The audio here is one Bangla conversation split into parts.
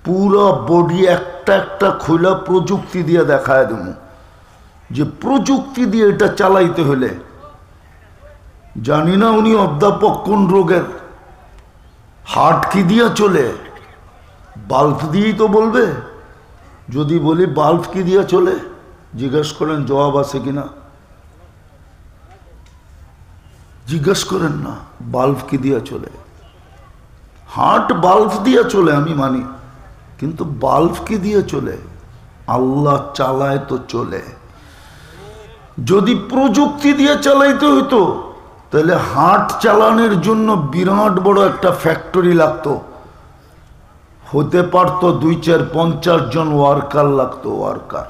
পুরো বডি একটা একটা খোলা প্রযুক্তি দিয়ে দেখায় দেব, যে প্রযুক্তি দিয়ে এটা চালাইতে হলে, জানি না উনি অধ্যাপক কোন রোগের, হার্ট কি দিয়ে চলে, বাল্ব দিয়েই তো বলবে। যদি বলি বাল্ব কি দিয়ে চলে, জিজ্ঞেস করেন জবাব আছে কিনা, জিজ্ঞেস করেন না বাল্ব কি দিয়ে চলে। হার্ট বাল্ব দিয়ে চলে আমি মানি, কিন্তু বাল্ব কি দিয়ে চলে, আল্লাহ চালায় তো চলে। যদি প্রযুক্তি দিয়ে চালাইতে হইতো তাহলে হার্ট চালানোর জন্য বিরাট বড় একটা ফ্যাক্টরি লাগতো, হতে পারতো 2-4-50 জন ওয়ার্কার লাগতো, ওয়ার্কার।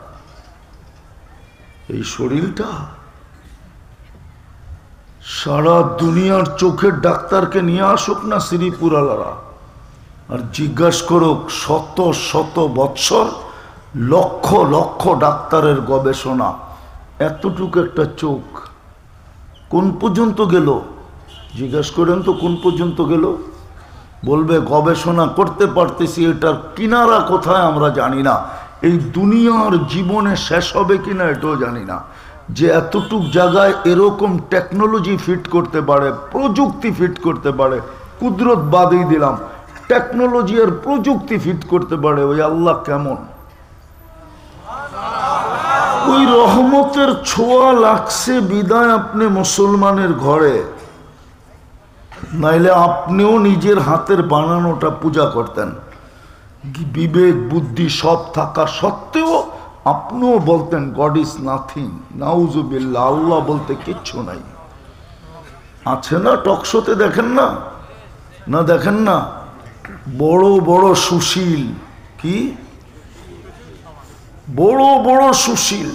এই শরীরটা সারা দুনিয়ার চোখের ডাক্তারকে নিয়ে আসুক না শ্রীপুর আলারা, আর জিজ্ঞাসা করুক শত শত বৎসর লক্ষ লক্ষ ডাক্তারের গবেষণা, এতটুকু একটা চোখ কোন পর্যন্ত গেল, জিজ্ঞেস করেন তো কোন পর্যন্ত গেল। বলবে গবেষণা করতে পারতেছি, এটার কিনারা কোথায় আমরা জানি না, এই দুনিয়ার জীবনে শেষ হবে কিনা এটাও জানি না, যে এতটুক জায়গায় এরকম টেকনোলজি ফিট করতে পারে, প্রযুক্তি ফিট করতে পারে, কুদরত বাদই দিলাম, টেকনোলজি আর প্রযুক্তি ফিট করতে পারে, ওই আল্লাহ কেমন। ওই রহমতের ছোঁয়া লাগছে বিদায় আপনি মুসলমানের ঘরে, নাইলে আপনিও নিজের হাতের বানানোটা পূজা করতেন। বিবেক বুদ্ধি সব থাকা সত্ত্বেও আপনিও বলতেন গড ইজ নাথিং, নাউজুবিল্লাহ, আল্লাহ বলতে কিচ্ছু নাই। আছে না টকশোতে, দেখেন না, না দেখেন না, বড় বড় সুশীল, কি বড় বড় সুশীল,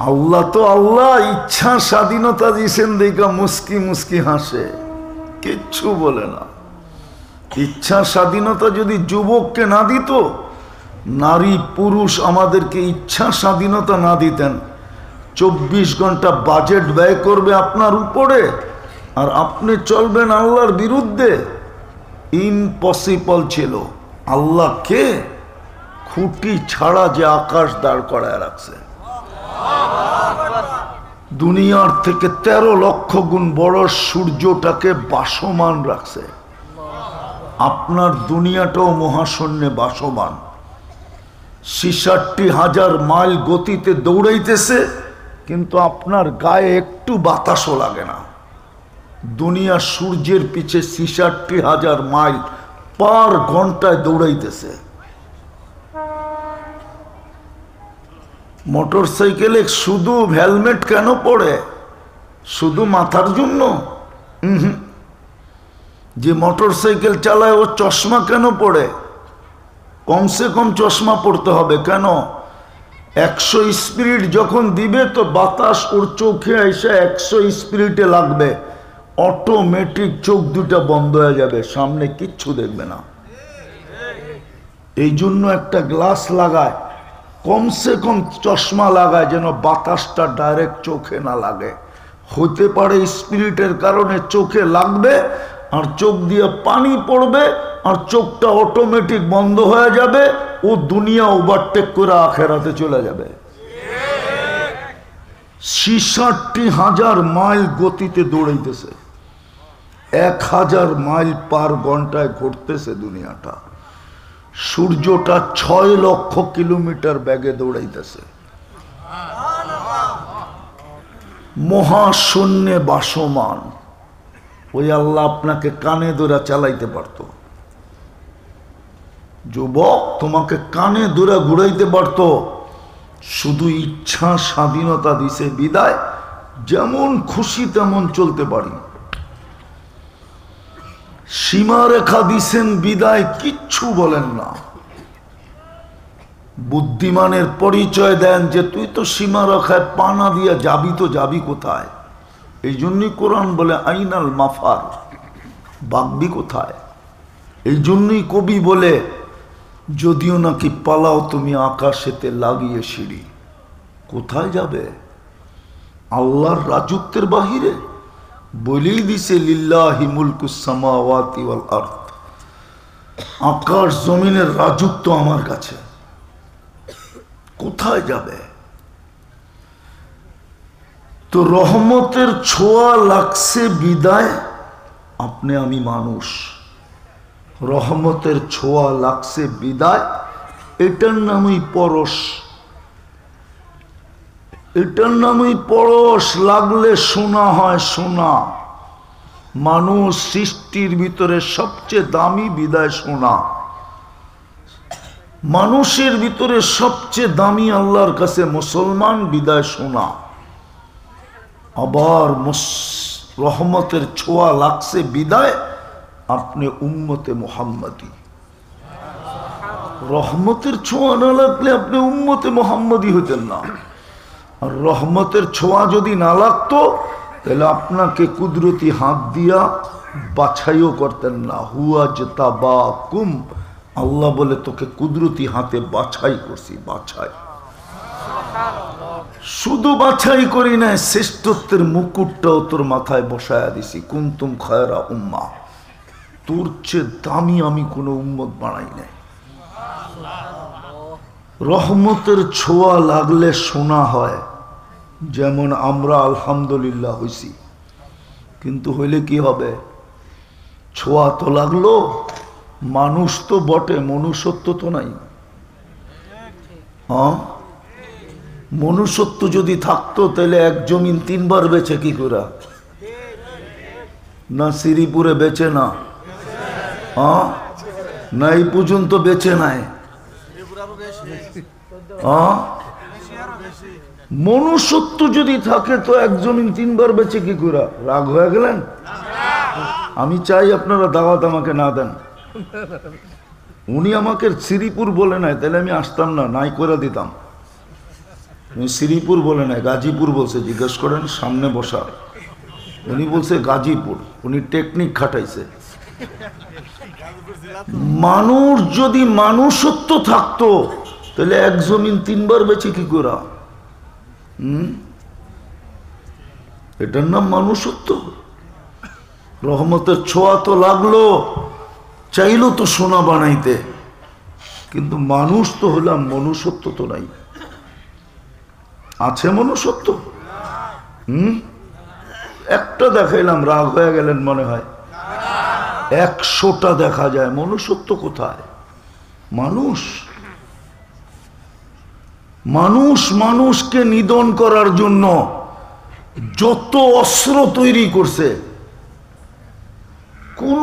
আল্লাহ তো আল্লাহ ইচ্ছা স্বাধীনতা দিয়েছেন দেখা মুস্কি মুস্কি হাসে, কিচ্ছু বলে না। ইচ্ছা স্বাধীনতা যদি যুবককে না দিত, নারী পুরুষ আমাদেরকে ইচ্ছা স্বাধীনতা না দিতেন, 24 ঘন্টা বাজেট ব্যয় করবে আপনার উপরে, আর আপনি চলবেন আল্লাহর বিরুদ্ধে, ইম্পসিবল ছিল। আল্লাহ কে? খুঁটি ছাড়া যে আকাশ দাঁড় করায় রাখছে, দুনিয়ার থেকে 13 লক্ষ গুণ বড় সূর্যটাকে বাসমান রাখছে। আপনার দুনিয়াটাও মহাশূন্যে বাসমান, 66,000 মাইল গতিতে দৌড়াইতেছে, কিন্তু আপনার গায়ে একটু বাতাসও লাগে না। দুনিয়া সূর্যের পিছে 66,000 মাইল পার ঘন্টায় দৌড়াইতেছে। মোটর সাইকেলে শুধু হেলমেট কেন পড়ে? শুধু মাথার জন্য? যে মোটর সাইকেল চালায় ও চশমা কেন পড়ে? কমসে কম চশমা পড়তে হবে কেন? 100 স্পিরিট যখন দিবে তো বাতাস ওর চোখে এসে 100 স্পিরিটে লাগবে, অটোমেটিক চোখ দুটা বন্ধ হয়ে যাবে, সামনে কিচ্ছু দেখবে না। এই জন্য একটা গ্লাস লাগায়, কমসে কম চশমা লাগায় যেন বাতাসটা ডাইরেক্ট চোখে না লাগে। হতে পারে স্পিরিটের কারণে চোখে লাগবে আর চোখ দিয়ে পানি পড়বে আর চোখটা অটোমেটিক বন্ধ হয়ে যাবে, ও দুনিয়া ওভারটেক করে আখেরাতে চলে যাবে। 66,000 মাইল গতিতে দৌড়াইতেছে, 1000 মাইল পার ঘন্টায় ঘুরতেছে দুনিয়াটা। সূর্যটা 6 লক্ষ কিলোমিটার বেগে দৌড়াইতেছে, মহাশূন্যে বাসমান। ওই আল্লাহ আপনাকে কানে ধরে চালাইতে পারত, যুবক তোমাকে কানে ধরে ঘুরাইতে পারত, শুধু ইচ্ছা স্বাধীনতা দিছে বিদায় যেমন খুশি তেমন চলতে পারি। সীমারেখা দিছেন বিদায় কিচ্ছু বলেন না। বুদ্ধিমানের পরিচয় দেন যে তুই তো সীমারেখায় পানা দিয়া যাবি, তো যাবি কোথায়? এই জন্যই কোরআন বলে আইনাল মাফার, বাগবি কোথায়? এই জন্যই কবি বলে যদিও নাকি পালাও তুমি আকাশেতে লাগিয়ে সিঁড়ি, কোথায় যাবে? আল্লাহর রাজত্বের বাহিরে। বলেই দিছে লিল্লাহি মুলকুস সামাওয়াতি ওয়াল আরদ, আকাশ জমিনের রাজত্ব আমার কাছে, কোথায় যাবে? তো রহমতের ছোঁয়া লাগছে বিদায়, আপনি আমি মানুষ, রহমতের ছোঁয়া লাগছে বিদায়, এটার নামই পরশ, এটার নামই পরশ। লাগলে সোনা হয় সোনা, মানুষ সৃষ্টির ভিতরে সবচেয়ে দামি বিদায় সোনা, মানুষের ভিতরে সবচেয়ে দামি আল্লাহর কাছে মুসলমান বিদায় সোনা। আবার রহমতের ছোঁয়া লাগছে বিদায়, আপনি উম্মতে মুহাম্মাদি। রহমতের ছোঁয়া না লাগলে আপনি উম্মতে মুহাম্মাদি হতেন না। আর রহমতের ছোঁয়া যদি না লাগতো তাহলে আপনাকে কুদরতি হাত দিয়া বাছাইও করতেন না। হুয়া জতাবাকুম, আল্লাহ বলে তোকে কুদরতি হাতে বাছাই করছি, বাছাই, শুধু বাছাই করি না, শ্রেষ্ঠত্বের মুকুটটাও তোর মাথায় বসায়া দিছি। কুনতুম খায়রা উম্মাহ, তোর চেয়ে দামি আমি কোনো উম্মত বানাই নাই। রহমতের ছোঁয়া লাগলে শোনা হয়, যেমন আমরা আলহামদুলিল্লাহ হইছি, কিন্তু হইলে কি হবে? ছোঁয়া তো লাগলো, মানুষ তো বটে, মনুষ্যত্ব তো নাই। হ্যাঁ, মনুষ্যত্ব যদি থাকতো তাহলে এক জমিন তিনবার বেচে কি করে? না শ্রীপুরে বেচে না, হ্যাঁ, না এই পর্যন্ত বেচে নাই। হ্যাঁ, মনুষ্যত্ব যদি থাকে তো এক জমিন তিনবার বেচে কি করে? রাগ হয়ে গেলেন? আমি চাই আপনারা দাওয়াত আমাকে না দেন। উনি আমাকে শ্রীপুর বলে নাই, তাহলে আমি আসতাম না, নাই করে দিতাম। উনি শ্রীপুর বলে নাই, গাজীপুর বলছে, জিজ্ঞেস করেন সামনে বসা। উনি বলছে গাজীপুর, উনি টেকনিক খাটাইছে। মানুষ যদি মানুষত্ব থাকতো তাহলে এক জমিন তিনবার বেচে কি করা? এটার নাম মানুষত্ব। রহমতের ছোঁয়া তো লাগলো, চাইলো তো সোনা বানাইতে, কিন্তু মানুষ তো হলাম, মনুষ্যত্ব তো নাই। আছে মনুষ্যত্ব? একটা দেখাইলাম, রাগ হয়ে গেলেন মনে হয়। 100টা দেখা যায়, মনুষ্যত্ব কোথায়? মানুষ, মানুষ মানুষকে নিধন করার জন্য যত অস্ত্র তৈরি করছে, কোন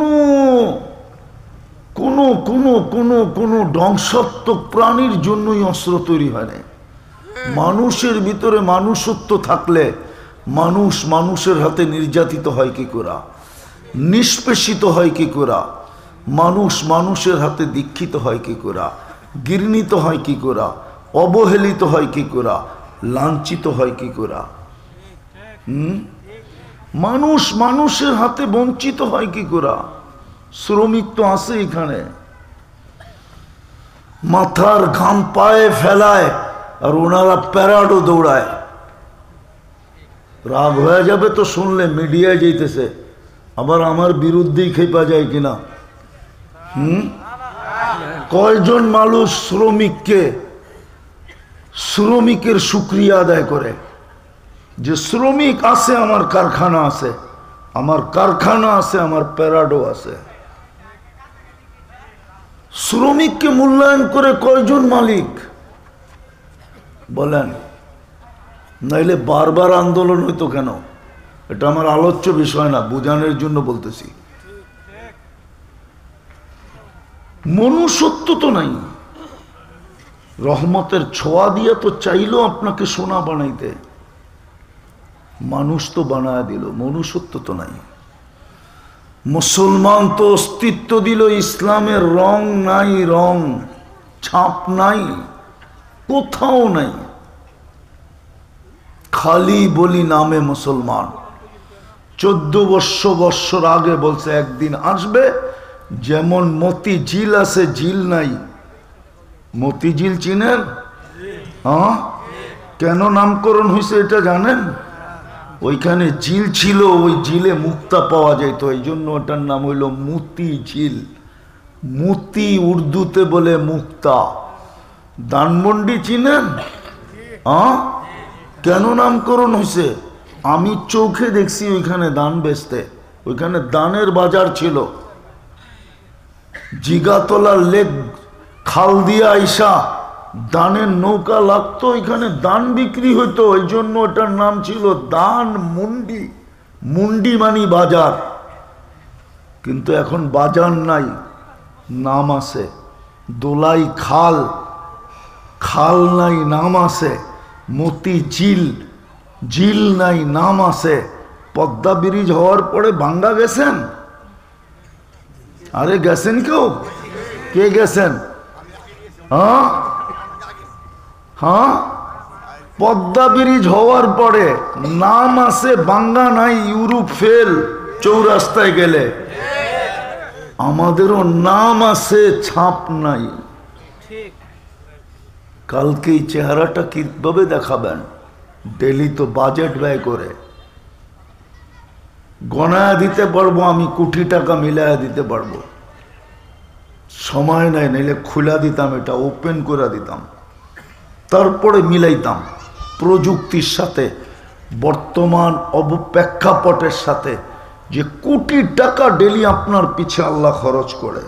ধ্বংসাত্মক প্রাণীর জন্যই অস্ত্র তৈরি হয় না। মানুষের ভিতরে মানুষত্ব থাকলে মানুষ মানুষের হাতে নির্যাতিত হয় কি করে, নিষ্পেষিত হয় কি করে, মানুষ মানুষের হাতে দীক্ষিত হয় কি করে, ঘৃণিত হয় কি করে, অবহেলিত হয় কি করে, লাঞ্ছিত হয় কি করে। মানুষ মানুষের হাতে বঞ্চিত হয় কি করে? শ্রমিক তো আছে এখানে, মাথার ঘাম পায়ে ফেলায়, আর ওনারা প্যারাডও দৌড়ায়। রাগ হয়ে যাবে তো শুনলে, মিডিয়ায় যাইতেছে, আবার আমার বিরুদ্ধেই খেপা যায় কিনা। কয়জন মানুষ শ্রমিকের শুকরিয়া আদায় করে যে শ্রমিক আছে, আমার কারখানা আছে, আমার কারখানা আছে, আমার প্যারাডো আছে। শ্রমিককে মূল্যায়ন করে কয়জন মালিক বলেন? নাইলে বারবার আন্দোলন হইতো কেন? এটা আমার আলোচ্য বিষয় না, বোঝানোর জন্য বলতেছি। মনুষ্যত্ব তো নাই। রহমতের ছোঁয়া দিয়া তো চাইলো আপনাকে সোনা বানাইতে, মানুষ তো বানায় দিল, মনুষ্যত্ব তো নাই। মুসলমান তো অস্তিত্ব দিল, ইসলামের রং নাই, রং ছাপ নাই, কোথাও নাই, খালি বলি নামে মুসলমান। 14 বৎসর আগে বলছে একদিন আসবে, যেমন মতি ঝিল আছে, ঝিল নাই। মতি ঝিল চিনেন? হ্যাঁ, কেন নামকরণ হয়েছে এটা জানেন? ওইখানে ঝিল ছিল, ওই ঝিলে মুক্তা পাওয়া যেত, এই জন্য ওটার নাম হইল মতি ঝিল। মুতি উর্দুতে বলে মুক্তা। ধানমন্ডি চিনেন? কেন নামকরণ হয়েছে? আমি চোখে দেখছি ওইখানে ধান বেচতে, ওইখানে দানের বাজার ছিল। জিগাতলার লেক খাল দিয়া আইসা দানের নৌকা লাগতো, এখানে দান বিক্রি হইতো, ওই জন্য ওটার নাম ছিল দান মুন্ডি। মুন্ডি মানি বাজার। কিন্তু এখন বাজার নাই, নাম আছে দোলাই খাল। খাল নাই, নাম আছে মতি ঝিল। ঝিল নাই, নাম আছে পদ্মা ব্রিজ হওয়ার পরে ভাঙ্গা গেছেন। আরে গেছেন কেউ? কে গেছেন? হ্যাঁ, পদ্মা ব্রিজ হওয়ার পরে নাম আছে, বাঙ্গা নাই, ইউরোপ ফেল চৌরাস্তায় গেলে। আমাদেরও নাম আছে, ছাপ নাই। কালকে এই চেহারাটা কিভাবে দেখাবেন? ডেলি তো বাজেট ব্যয় করে গণায় দিতে পারবো, আমি কোটি টাকা মিলায়া দিতে পারবো। সময় নাই, নাইলে খুলা দিতাম, এটা ওপেন করে দিতাম, তারপরে মিলাইতাম প্রযুক্তির সাথে, বর্তমান অবপ্রেক্ষাপটের সাথে, যে কোটি টাকা ডেলি আপনার পিছে আল্লাহ খরচ করে।